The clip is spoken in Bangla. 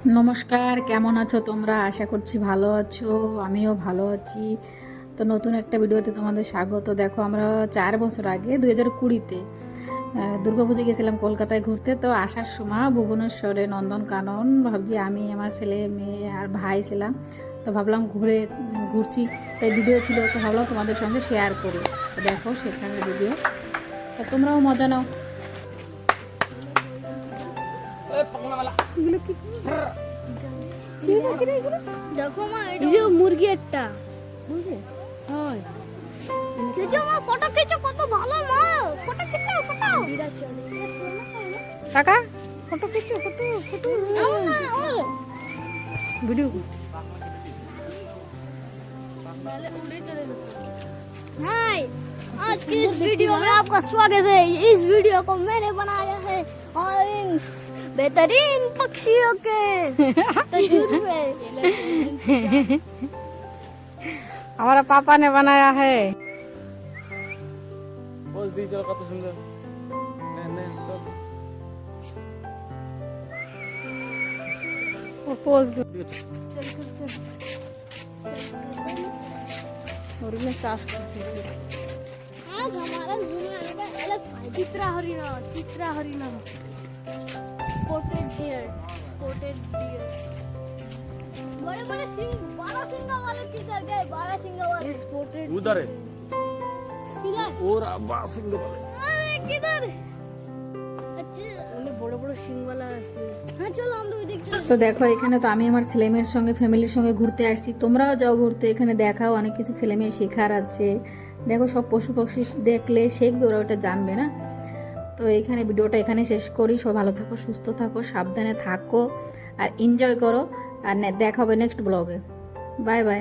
নমস্কার, কেমন আছো তোমরা? আশা করছি ভালো আছো। আমিও ভালো আছি। তো নতুন একটা ভিডিওতে তোমাদের স্বাগত। দেখো, আমরা 4 বছর আগে 2020-তে দুর্গাপুজো গেছিলাম কলকাতায় ঘুরতে। তো আসার সময় ভুবনেশ্বরে নন্দনকানন ভাবছি আমি, আমার ছেলে মেয়ে আর ভাই ছিলাম। তো ভাবলাম ঘুরছি, তাই ভিডিও ছিল, তো ভাবলাম তোমাদের সঙ্গে শেয়ার করি। তো দেখো সেখানে ভিডিও, তো তোমরাও মজা নাও। এগুলো কি? কি পাখি রে এগুলো? দেখো মা, এই যে মুরগি একটা। মুরগি? হয়। দেখো মা, ফটো খিচো, কত ভালো মা। ফটো খিচো, ফটো। কাকা ফটো খিচো, ফটো ফটো নাও না, ও वीडियो। हाय, आज की इस वीडियो में आपका स्वागत है। इस वीडियो को मैंने बनाया है और इन बेहतरीन पक्षियों के तजुर्बे हमारा पापा ने बनाया है। पोज दी चलो कत सुंदर ने ने तो वो पोज दो और मैं साफ कर सकती। आज हमारा दुनिया का अलग चित्रा हरिना स्पॉटेड डियर बड़े बड़े सिंग, 12 सिंगा वाले किधर गए? 12 सिंगा वाले स्पॉटेड उधर है किधर? और अब्बास सिंह वाले अरे किधर? अच्छा, उन्हें बड़े बड़े सिंग वाला है। हाँ चलो हम लोग देख चलो। তো দেখো, এখানে তো আমি আমার ছেলে মেয়ের সঙ্গে ফ্যামিলির সঙ্গে ঘুরতে আসছি। তোমরাও যাও ঘুরতে, এখানে দেখাও, অনেক কিছু ছেলে মেয়ে শেখার আছে। দেখো, সব পশু পক্ষী দেখলে শিখবে, ওরা ওটা জানবে না। তো এইখানে ভিডিওটা এখানে শেষ করি। সব ভালো থাকো, সুস্থ থাকো, সাবধানে থাকো আর এনজয় করো। আর দেখা হবে নেক্সট ব্লগে। Bye bye.